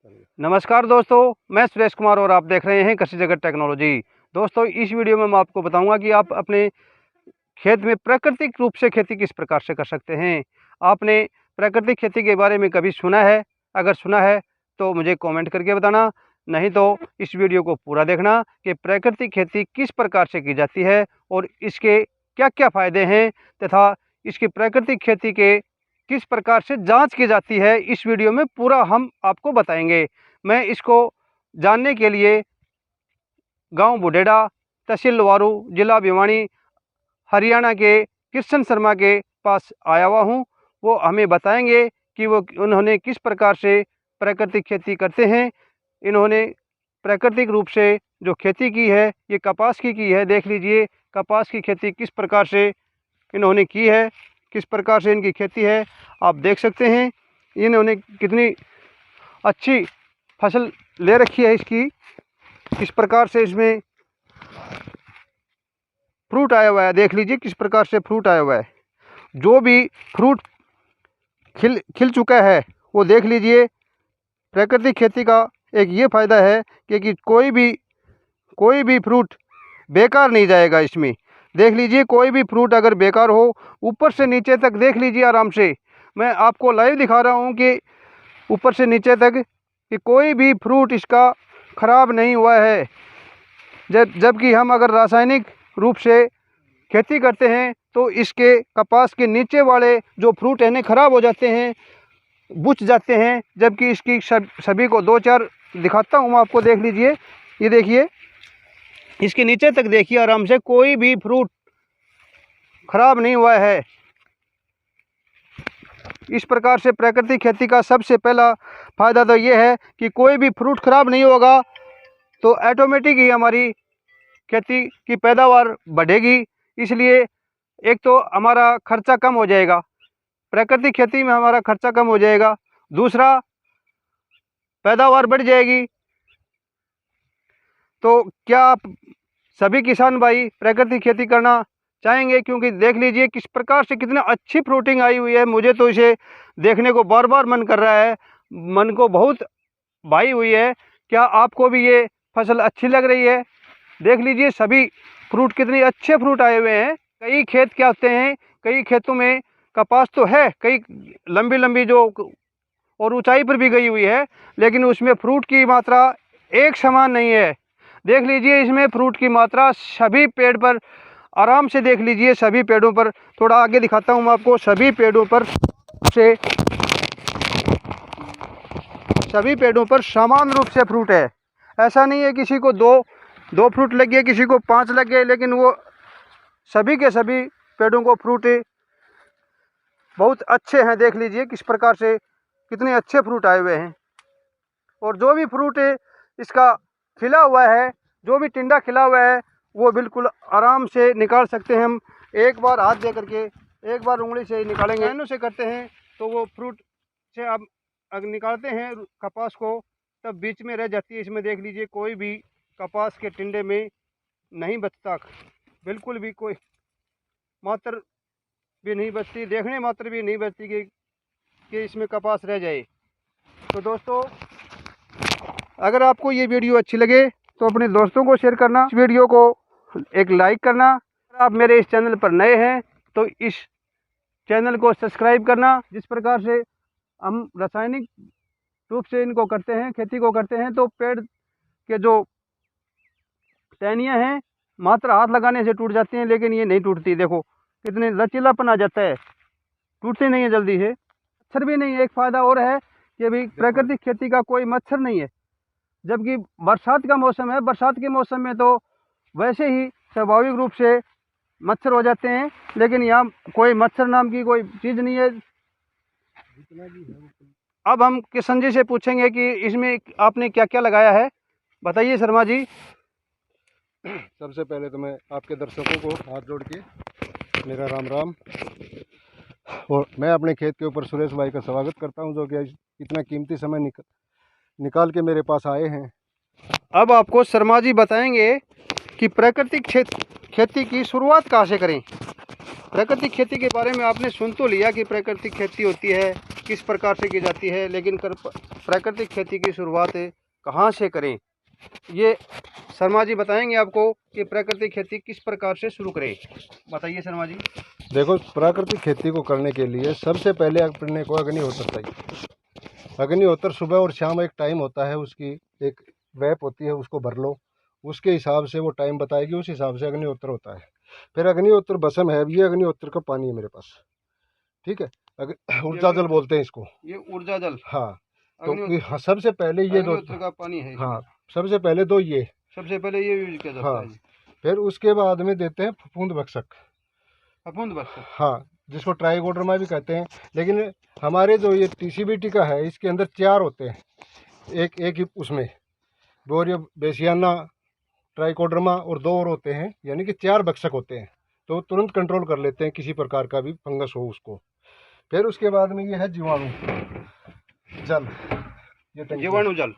नमस्कार दोस्तों, मैं सुरेश कुमार और आप देख रहे हैं कृषि जगत टेक्नोलॉजी। दोस्तों, इस वीडियो में मैं आपको बताऊंगा कि आप अपने खेत में प्राकृतिक रूप से खेती किस प्रकार से कर सकते हैं। आपने प्राकृतिक खेती के बारे में कभी सुना है? अगर सुना है तो मुझे कमेंट करके बताना, नहीं तो इस वीडियो को पूरा देखना कि प्राकृतिक खेती किस प्रकार से की जाती है और इसके क्या क्या फ़ायदे हैं तथा इसकी प्राकृतिक खेती के किस प्रकार से जांच की जाती है। इस वीडियो में पूरा हम आपको बताएंगे। मैं इसको जानने के लिए गांव बुढेड़ा, तहसील लवारू, जिला भिवानी, हरियाणा के कृष्ण शर्मा के पास आया हुआ हूं। वो हमें बताएंगे कि उन्होंने किस प्रकार से प्राकृतिक खेती करते हैं। इन्होंने प्राकृतिक रूप से जो खेती की है ये कपास की है। देख लीजिए कपास की खेती किस प्रकार से इन्होंने की है, किस प्रकार से इनकी खेती है। आप देख सकते हैं इन्होंने कितनी अच्छी फसल ले रखी है इसकी, किस प्रकार से इसमें फ्रूट आया हुआ है। देख लीजिए किस प्रकार से फ्रूट आया हुआ है। जो भी फ्रूट खिल चुका है वो देख लीजिए। प्राकृतिक खेती का एक ये फ़ायदा है कि कोई भी फ्रूट बेकार नहीं जाएगा इसमें। देख लीजिए कोई भी फ्रूट अगर बेकार हो, ऊपर से नीचे तक देख लीजिए आराम से। मैं आपको लाइव दिखा रहा हूँ कि ऊपर से नीचे तक कि कोई भी फ्रूट इसका ख़राब नहीं हुआ है। जबकि हम अगर रासायनिक रूप से खेती करते हैं तो इसके कपास के नीचे वाले जो फ्रूट हैं ख़राब हो जाते हैं, बुझ जाते हैं। जबकि इसकी सभी को दो चार दिखाता हूँ मैं आपको। देख लीजिए, ये देखिए इसके नीचे तक देखिए आराम से, कोई भी फ्रूट ख़राब नहीं हुआ है। इस प्रकार से प्राकृतिक खेती का सबसे पहला फ़ायदा तो ये है कि कोई भी फ्रूट ख़राब नहीं होगा तो ऑटोमेटिक ही हमारी खेती की पैदावार बढ़ेगी। इसलिए एक तो हमारा खर्चा कम हो जाएगा, प्राकृतिक खेती में हमारा खर्चा कम हो जाएगा। दूसरा, पैदावार बढ़ जाएगी। तो क्या आप सभी किसान भाई प्राकृतिक खेती करना चाहेंगे? क्योंकि देख लीजिए किस प्रकार से कितनी अच्छी फ्रूटिंग आई हुई है। मुझे तो इसे देखने को बार बार मन कर रहा है, मन को बहुत भाई हुई है। क्या आपको भी ये फसल अच्छी लग रही है? देख लीजिए सभी फ्रूट कितने अच्छे फ्रूट आए हुए हैं। कई खेत क्या होते हैं, कई खेतों में कपास तो है, कई लंबी लंबी जो और ऊंचाई पर भी गई हुई है, लेकिन उसमें फ्रूट की मात्रा एक समान नहीं है। देख लीजिए इसमें फ्रूट की मात्रा सभी पेड़ पर आराम से देख लीजिए, सभी पेड़ों पर, थोड़ा आगे दिखाता हूँ मैं आपको, सभी पेड़ों पर समान रूप से फ्रूट है। ऐसा नहीं है किसी को दो फ्रूट लगे, किसी को 5 लगे, लेकिन वो सभी के सभी पेड़ों को फ्रूट बहुत अच्छे हैं। देख लीजिए किस प्रकार से कितने अच्छे फ्रूट आए हुए हैं। और जो भी फ्रूट इसका खिला हुआ है, जो भी टिंडा खिला हुआ है, वो बिल्कुल आराम से निकाल सकते हैं हम। एक बार हाथ दे करके, एक बार उंगली से निकालेंगे, लाइनों से करते हैं तो वो फ्रूट से आप अगर निकालते हैं कपास को तब बीच में रह जाती है। इसमें देख लीजिए कोई भी कपास के टिंडे में नहीं बचता, बिल्कुल भी कोई मात्र भी नहीं बचती, देखने मात्र भी नहीं बचती कि इसमें कपास रह जाए। तो दोस्तों, अगर आपको ये वीडियो अच्छी लगे तो अपने दोस्तों को शेयर करना, इस वीडियो को एक लाइक करना। अगर आप मेरे इस चैनल पर नए हैं तो इस चैनल को सब्सक्राइब करना। जिस प्रकार से हम रासायनिक रूप से इनको करते हैं, खेती को करते हैं, तो पेड़ के जो टहनियाँ हैं मात्र हाथ लगाने से टूट जाती हैं, लेकिन ये नहीं टूटती। देखो कितने लचीलापन आ जाता है, टूटती नहीं है जल्दी से। मच्छर भी नहीं है। एक फ़ायदा और है कि अभी प्राकृतिक खेती का कोई मच्छर नहीं है। जबकि बरसात का मौसम है, बरसात के मौसम में तो वैसे ही स्वाभाविक रूप से मच्छर हो जाते हैं, लेकिन यहाँ कोई मच्छर नाम की कोई चीज़ नहीं है। अब हम किशन जी से पूछेंगे कि इसमें आपने क्या क्या लगाया है। बताइए शर्मा जी। सबसे पहले तो मैं आपके दर्शकों को हाथ जोड़ के मेरा राम राम, और मैं अपने खेत के ऊपर सुरेश भाई का स्वागत करता हूं, जो कि इतना कीमती समय निकाल के मेरे पास आए हैं। अब आपको शर्मा जी बताएंगे कि प्राकृतिक खेती की शुरुआत कहाँ से करें। प्राकृतिक खेती के बारे में आपने सुन तो लिया कि प्राकृतिक खेती होती है, किस प्रकार से की जाती है, लेकिन प्राकृतिक खेती की शुरुआत कहाँ से करें, ये शर्मा जी बताएंगे आपको कि प्राकृतिक खेती किस प्रकार से शुरू करें। बताइए शर्मा जी। देखो, प्राकृतिक खेती को करने के लिए सबसे पहले अपने को अग्निहोत्र चाहिए। अग्निहोत्र सुबह और शाम एक टाइम होता है, उसकी एक वेप होती है, उसको भर लो, उसके हिसाब से वो टाइम बताएगी, उस हिसाब से अग्निहोत्र होता है। फिर अग्निहोत्र भस्म है, ये अग्निहोत्र का पानी है मेरे पास, ठीक है। ऊर्जा जल बोलते हैं इसको, ये ऊर्जा जल। हाँ। तो हाँ, सबसे पहले ये दो का पानी है। हाँ, सबसे पहले दो ये, सबसे पहले ये यूज किया जाता हाँ। है। फिर उसके बाद में देते हैं फफूंद भक्षक, फफूंद भक्षक, हाँ, जिसको ट्राइकोडर्मा भी कहते हैं। लेकिन हमारे जो ये टीसीबीटी का है, इसके अंदर 4 होते हैं, एक ही उसमें बोरियो बेसियाना, ट्राइकोडर्मा और 2 और होते हैं, यानी कि 4 भक्षक होते हैं। तो तुरंत कंट्रोल कर लेते हैं किसी प्रकार का भी फंगस हो उसको। फिर उसके बाद में ये है जीवाणु जल, ये जीवाणु जल,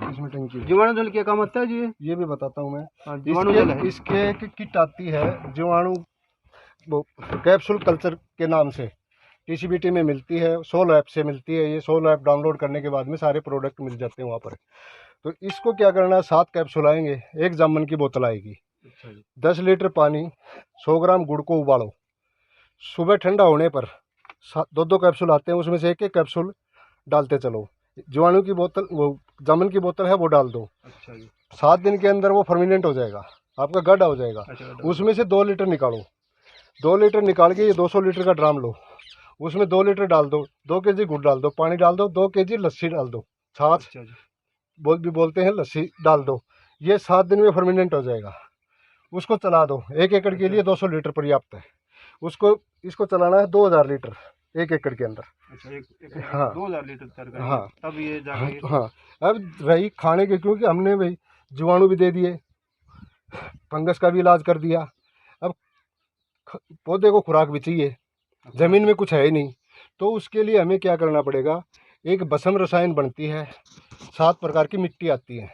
इसमें टंकी। जीवाणु जल क्या काम आता है जी? ये भी बताता हूँ मैं। जीवाणु जल है। इसके एक किट आती है जीवाणु, वो कैप्सूल कल्चर के नाम से टीसीबीटी में मिलती है, 100 ऐप से मिलती है। ये 100 ऐप डाउनलोड करने के बाद में सारे प्रोडक्ट मिल जाते हैं वहाँ पर। तो इसको क्या करना है, 7 कैप्सूल आएंगे, एक जामुन की बोतल आएगी, 10 लीटर पानी, 100 ग्राम गुड़ को उबालो। सुबह ठंडा होने पर 2 कैप्सूल आते हैं, उसमें से एक कैप्सूल डालते चलो। जीवाणु की बोतल, वो जामुन की बोतल है, वो डाल दो। अच्छा जी। 7 दिन के अंदर वो फर्मिनेंट हो जाएगा, आपका गड्ढा हो जाएगा। उसमें से 2 लीटर निकालो, 2 लीटर निकाल के ये 200 लीटर का ड्राम लो, उसमें 2 लीटर डाल दो, 2 केजी गुड़ डाल दो, पानी डाल दो, 2 केजी लस्सी डाल दो, छाछ भी बोलते हैं, लस्सी डाल दो। ये 7 दिन में फर्मिनेंट हो जाएगा। उसको चला दो, 1 एकड़ के लिए 200 लीटर पर्याप्त है। इसको चलाना है 2000 लीटर 1 एकड़ के अंदर। हाँ, 2000 लीटर। हाँ, तब ये जाके हाँ। अब रही खाने के, क्योंकि हमने भाई जीवाणु भी दे दिए, फंगस का भी इलाज कर दिया, अब पौधे को खुराक भी चाहिए, ज़मीन में कुछ है ही नहीं। तो उसके लिए हमें क्या करना पड़ेगा, एक भस्म रसायन बनती है, 7 प्रकार की मिट्टी आती है,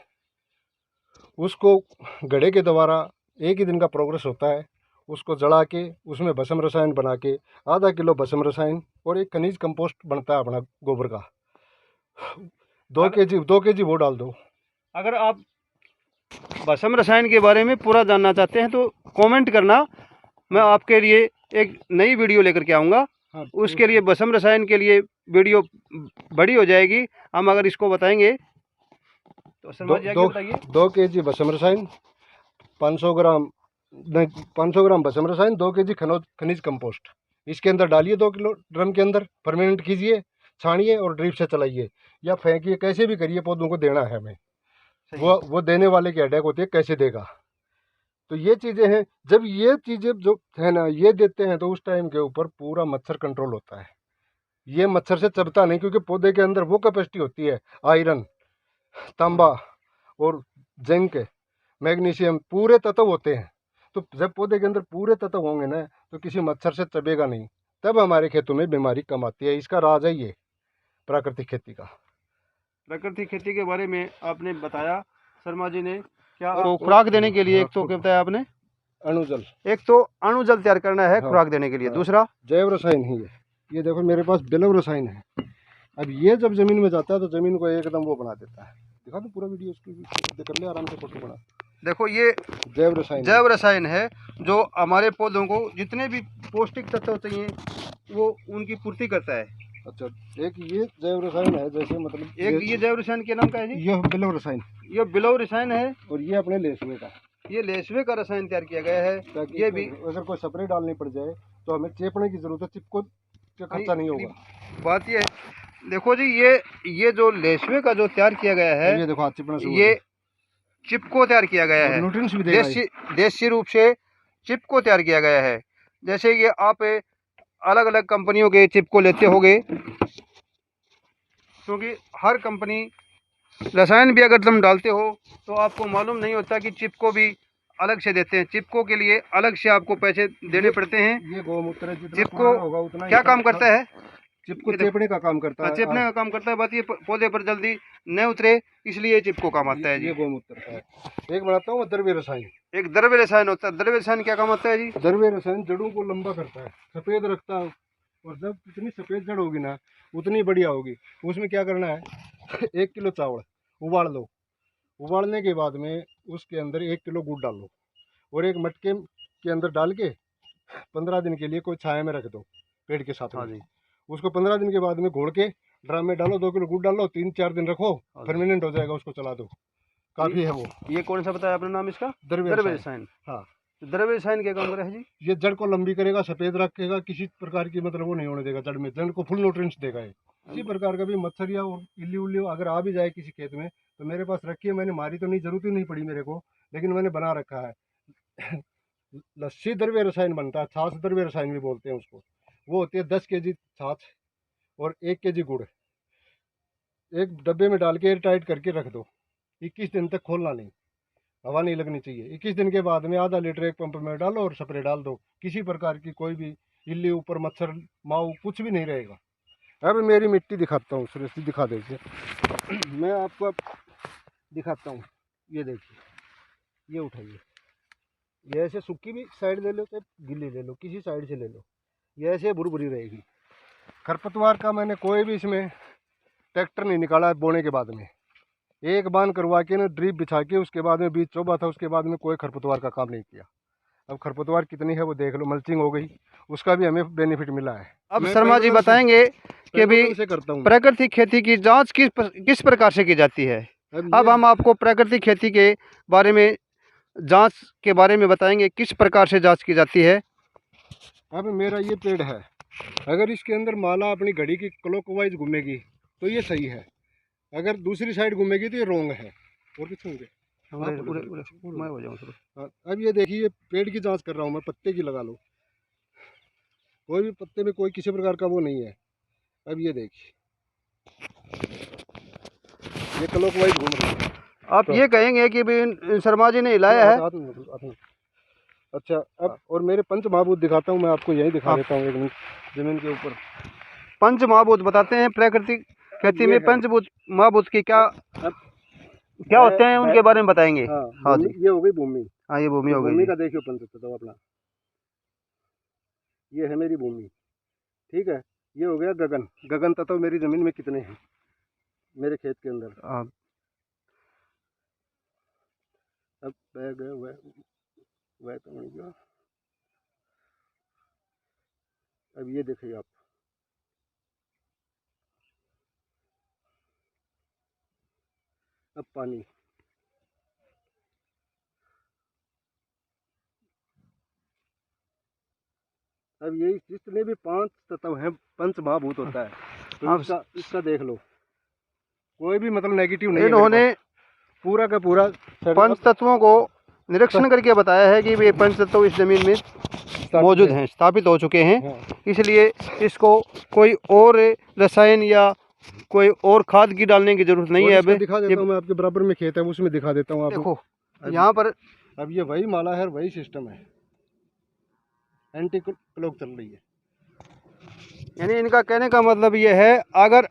उसको घड़े के द्वारा 1 ही दिन का प्रोग्रेस होता है, उसको जला के उसमें भस्म रसायन बना के आधा किलो भस्म रसायन और 1 खनिज कंपोस्ट बनता है अपना गोबर का, 2 केजी वो डाल दो। अगर आप भस्म रसायन के बारे में पूरा जानना चाहते हैं तो कमेंट करना, मैं आपके लिए एक नई वीडियो लेकर के आऊँगा। हाँ, उसके लिए भस्म रसायन के लिए वीडियो बड़ी हो जाएगी, हम अगर इसको बताएंगे तो शर्मा जी आगे बताइए। 2 केजी भस्म रसायन, 500 ग्राम भस्म रसायन, 2 केजी खनिज कंपोस्ट इसके अंदर डालिए, 2 किलो ड्रम के अंदर परमानेंट कीजिए, छानिए और ड्रिप से चलाइए या फेंकिए, कैसे भी करिए, पौधों को देना है हमें। वो देने वाले की अटैक होती है, कैसे देगा। तो ये चीज़ें हैं, जब ये चीज़ें जो है ना, ये देते हैं तो उस टाइम के ऊपर पूरा मच्छर कंट्रोल होता है। ये मच्छर से चबता नहीं, क्योंकि पौधे के अंदर वो कैपेसिटी होती है, आयरन, तांबा और जिंक, मैग्नीशियम, पूरे तत्व होते हैं। तो जब पौधे के अंदर पूरे तत्व होंगे ना, तो किसी मच्छर से चबेगा नहीं, तब हमारे खेतों में बीमारी कम आती है। इसका राज है ये प्राकृतिक खेती का। प्राकृतिक खेती के बारे में आपने बताया शर्मा जी ने, क्या खुराक देने के लिए एक तो क्या बताया आपने, अणुजल, एक तो अणुजल तैयार करना है खुराक देने के लिए, दूसरा जैव रसायन ही है। ये देखो मेरे पास बिलव रसायन है। अब ये जब जमीन में जाता है तो जमीन को एकदम वो बना देता है। दिखा दो पूरा वीडियो, उसकी कर ले आराम से, फोटो बना। देखो ये जैव रसायन है, जो हमारे पौधों को जितने भी पौष्टिक तत्व चाहिए वो उनकी पूर्ति करता है। अच्छा, एक ये जैव रसायन है, जैसे मतलब एक ये जैव रसायन के नाम का है जी, ये बिलव रसायन, ये बिलव रसायन है। और ये अपने लेसवे का, ये लेसवे का रसायन तैयार किया गया है, ताकि ये भी अगर कोई स्प्रे डालनी पड़ जाए तो हमें चेपने की जरूरत है, चिपको का खर्चा नहीं होगा। बात ये है, देखो जी, ये जो लेसवे का जो तैयार किया गया है, ये देखो चिपना, ये चिप को तैयार किया गया है, न्यूट्रिएंट्स भी देशी रूप से चिप को तैयार किया गया है। जैसे ये आप अलग अलग कंपनियों के चिप को लेते होंगे, क्योंकि हर कंपनी रसायन भी अगर तुम डालते हो तो आपको मालूम नहीं होता कि चिप को भी अलग से देते हैं। चिपको के लिए अलग से आपको पैसे देने पड़ते हैं। ये गौमूत्र चिपको होगा उतना क्या काम करता है, चिपको चेपने का काम करता है, चेपने का काम करता है। बात ये पौधे पर जल्दी न उतरे, इसलिए चिपको काम आता है जी। ये गौमूत्र का है। एक बनाता हूँ द्रव्य रसायन, एक द्रव्य रसायन होता है। द्रव्य रसायन क्या काम आता है जी? द्रव्य रसायन जड़ों को लंबा करता है, सफेद रखता है और जब जितनी सफ़ेद जड़ होगी ना उतनी बढ़िया होगी। उसमें क्या करना है 1 किलो चावल उबाल लो, उबालने के बाद में उसके अंदर 1 किलो गुड़ डाल लो और एक मटके के अंदर डाल के 15 दिन के लिए कोई छाया में रख दो पेड़ के साथ में। हाँ जी। उसको 15 दिन के बाद में घोल के ड्राम में डालो, 2 किलो गुड़ डालो, 3-4 दिन रखो, परमानेंट हो जाएगा, उसको चला दो, काफ़ी है वो। ये कौन सा बताया आपने नाम इसका? द्रव्य रसायन। हाँ, द्रव्य रसायन क्या काम करे है जी? ये जड़ को लंबी करेगा, सफ़ेद रखेगा, किसी प्रकार की मतलब वो नहीं होने देगा जड़ में, जड़ को फुल न्यूट्रिएंट्स देगा ये। इसी प्रकार का भी मच्छर या इल्ली उल्ली अगर आ भी जाए किसी खेत में तो मेरे पास रखी है, मैंने मारी तो नहीं, जरूरत ही नहीं पड़ी मेरे को, लेकिन मैंने बना रखा है। लस्सी द्रव्य रसायन बनता है, छाछ द्रव्य रसायन भी बोलते हैं उसको। वो होती है 10 केजी छाछ और 1 केजी गुड़, एक डब्बे में डाल के एयर टाइट करके रख दो, 21 दिन तक खोलना नहीं, हवा नहीं लगनी चाहिए। 21 दिन के बाद में आधा लीटर एक पंप में डालो और स्प्रे डाल दो, किसी प्रकार की कोई भी इल्ली ऊपर मच्छर माऊ कुछ भी नहीं रहेगा। अब मेरी मिट्टी दिखाता हूँ, सुरेश जी दिखा दीजिए। मैं आपको दिखाता हूँ, ये देखिए, ये उठाइए, ये ऐसे सूखी भी साइड ले लो चाहे गिल्ली ले लो, किसी साइड से ले लो, ये ऐसे भुरभुरी रहेगी। खरपतवार का मैंने कोई भी इसमें ट्रैक्टर नहीं निकाला है बोने के बाद में, एक बांध करवा के ना ड्रिप बिछा के उसके बाद में बीज चोबा था, उसके बाद में कोई खरपतवार का काम नहीं किया। अब खरपतवार कितनी है वो देख लो, मल्चिंग हो गई, उसका भी हमें बेनिफिट मिला है। अब शर्मा जी बताएंगे कि भी से करता हूँ प्राकृतिक खेती की जांच किस प्रकार से की जाती है। अब हम आपको प्राकृतिक खेती के बारे में जांच के बारे में बताएंगे, किस प्रकार से जांच की जाती है। अब मेरा ये पेड़ है, अगर इसके अंदर माला अपनी घड़ी की क्लॉकवाइज घूमेगी तो ये सही है, अगर दूसरी साइड घूमेगी तो ये रॉन्ग है। और कुछ होंगे मैं हो जाऊँ। अब ये देखिए पेड़ की जांच कर रहा हूँ मैं, पत्ते की लगा लो, कोई भी पत्ते में कोई किसी प्रकार का वो नहीं है। अब ये देखिए ये क्लॉकवाइज घूम रहा है। आप तो ये कहेंगे कि भी शर्मा जी ने हिलाया है। अच्छा, अब और मेरे पंच महाभूत दिखाता हूँ मैं आपको, यही दिखा देता हूँ 1 मिनट जमीन के ऊपर। पंच महाभूत बताते हैं प्राकृतिक खेती में, पंचभूत महाभूत की क्या होते हैं उनके बारे में बताएंगे। हाँ जी, ये हो गई भूमि। हाँ ये भूमि हो गई। भूमि का देखियो पंच तत्व अपना, ये है मेरी भूमि, ठीक है। ये हो गया गगन, गगन तत्व मेरी जमीन में कितने हैं मेरे खेत के अंदर। अब वह तो नहीं गया। अब ये देखिए आप, अब पानी, अब यही जितने भी 5 तत्व हैं पंच महाभूत होता है, तो इसका देख लो, कोई भी मतलब नेगेटिव नहीं है। इन्होंने पूरा का पूरा पंच तत्वों को निरीक्षण करके बताया है कि ये पंच तत्व इस जमीन में मौजूद हैं, स्थापित हो चुके हैं। इसलिए इसको कोई और रसायन या कोई और खाद की डालने की जरूरत नहीं है। अब दिखा देता हूँ मैं, आपके बराबर में खेत है उसमें दिखा देता हूँ। आप देखो यहाँ पर, अब ये वही माला है, वही सिस्टम है, एंटी क्लॉक चल रही है। यानी इनका कहने का मतलब ये है, अगर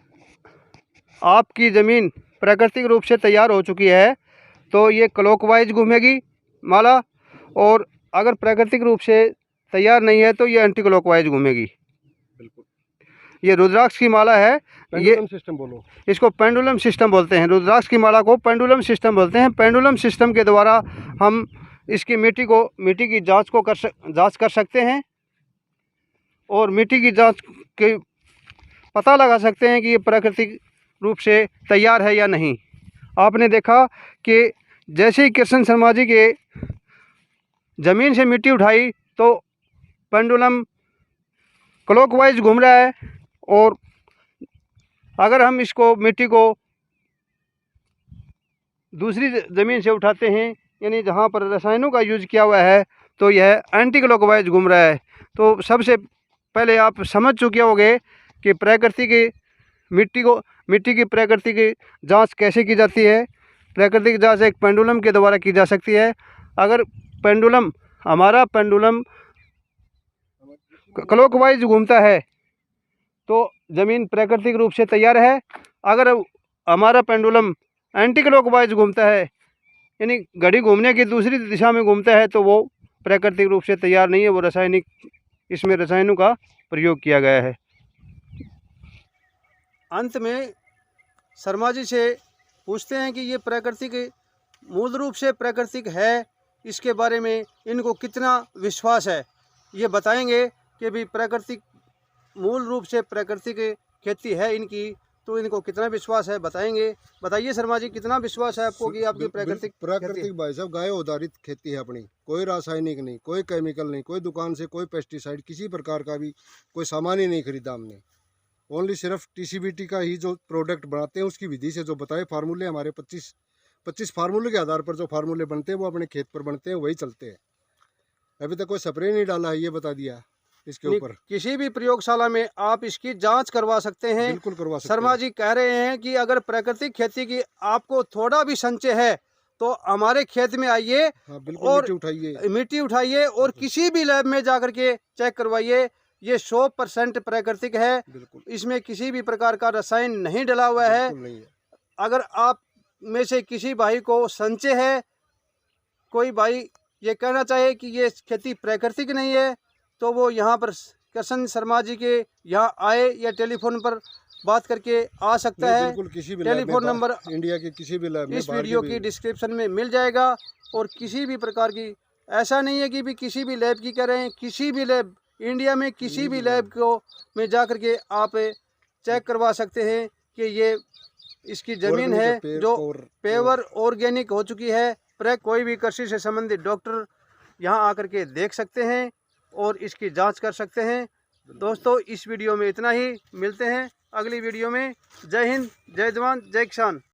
आपकी ज़मीन प्राकृतिक रूप से तैयार हो चुकी है तो ये क्लॉकवाइज घूमेगी माला, और अगर प्राकृतिक रूप से तैयार नहीं है तो ये एंटी क्लॉकवाइज घूमेगी। बिल्कुल, ये रुद्राक्ष की माला है, ये सिस्टम बोलो, इसको पेंडुलम सिस्टम बोलते हैं। रुद्राक्ष की माला को पेंडुलम सिस्टम बोलते हैं। पेंडुलम सिस्टम के द्वारा हम इसकी मिट्टी की जांच कर सकते हैं और मिट्टी की जांच के पता लगा सकते हैं कि ये प्राकृतिक रूप से तैयार है या नहीं। आपने देखा कि जैसे ही किशन शर्मा जी के ज़मीन से मिट्टी उठाई तो पेंडुलम क्लॉकवाइज घूम रहा है, और अगर हम इसको मिट्टी को दूसरी ज़मीन से उठाते हैं, यानी जहाँ पर रसायनों का यूज़ किया हुआ है, तो यह एंटी क्लॉकवाइज घूम रहा है। तो सबसे पहले आप समझ चुके होंगे कि प्राकृतिक मिट्टी की प्राकृतिक जांच कैसे की जाती है। प्राकृतिक जांच एक पेंडुलम के द्वारा की जा सकती है। अगर हमारा पेंडुलम क्लॉकवाइज घूमता है तो ज़मीन प्राकृतिक रूप से तैयार है। अगर हमारा पेंडुलम एंटी क्लॉकवाइज घूमता है, यानी घड़ी घूमने की दूसरी दिशा में घूमता है, तो वो प्राकृतिक रूप से तैयार नहीं है, वो इसमें रसायनों का प्रयोग किया गया है। अंत में शर्मा जी से पूछते हैं कि ये प्राकृतिक मूल रूप से प्राकृतिक है, इसके बारे में इनको कितना विश्वास है। ये बताएंगे कि भी प्राकृतिक मूल रूप से प्राकृतिक खेती है इनकी, तो इनको कितना विश्वास है बताएंगे। बताइए शर्मा जी, कितना विश्वास है आपको कि आपकी प्राकृतिक खेती है? प्राकृतिक भाई साहब गाय आधारित खेती है अपनी, कोई रासायनिक नहीं, कोई केमिकल नहीं, कोई दुकान से कोई पेस्टिसाइड किसी प्रकार का भी कोई सामान ही नहीं खरीदा हमने। ओनली सिर्फ टीसीबीटी का ही जो प्रोडक्ट बनाते हैं उसकी विधि से जो बताए फार्मूले, हमारे 25 फार्मूले के आधार पर जो फार्मूले बनते हैं वो अपने खेत पर बनते हैं, वही चलते हैं। अभी तक कोई स्प्रे नहीं डाला है, ये बता दिया इसके ऊपर। किसी भी प्रयोगशाला में आप इसकी जांच करवा सकते हैं। बिल्कुल करवा सकते शर्मा हैं। जी कह रहे हैं कि अगर प्राकृतिक खेती की आपको थोड़ा भी संचय है तो हमारे खेत में आइए हाँ, बिल्कुल और मिट्टी उठाइए और किसी भी लैब में जा करके चेक करवाइए। ये 100% प्राकृतिक है, बिल्कुल इसमें किसी भी प्रकार का रसायन नहीं डला हुआ है। नहीं है। अगर आप में से किसी भाई को संचय है, कोई भाई ये कहना चाहे कि ये खेती प्राकृतिक नहीं है, तो वो यहाँ पर कृष्ण शर्मा जी के यहाँ आए या टेलीफोन पर बात करके आ सकता है। बिल्कुल किसी भी लैब में, टेलीफोन नंबर इंडिया के किसी भी लैब में, इस वीडियो की डिस्क्रिप्शन में मिल जाएगा। और किसी भी प्रकार की ऐसा नहीं है कि भी किसी भी लैब की कह रहे हैं, किसी भी लैब इंडिया में किसी भी लैब को में जा कर के आप चेक करवा सकते हैं कि ये इसकी ज़मीन है जो पेवर ऑर्गेनिक हो चुकी है। कोई भी कृषि से संबंधित डॉक्टर यहाँ आकर के देख सकते हैं और इसकी जांच कर सकते हैं। दोस्तों इस वीडियो में इतना ही, मिलते हैं अगली वीडियो में। जय हिंद, जय जवान, जय किसान।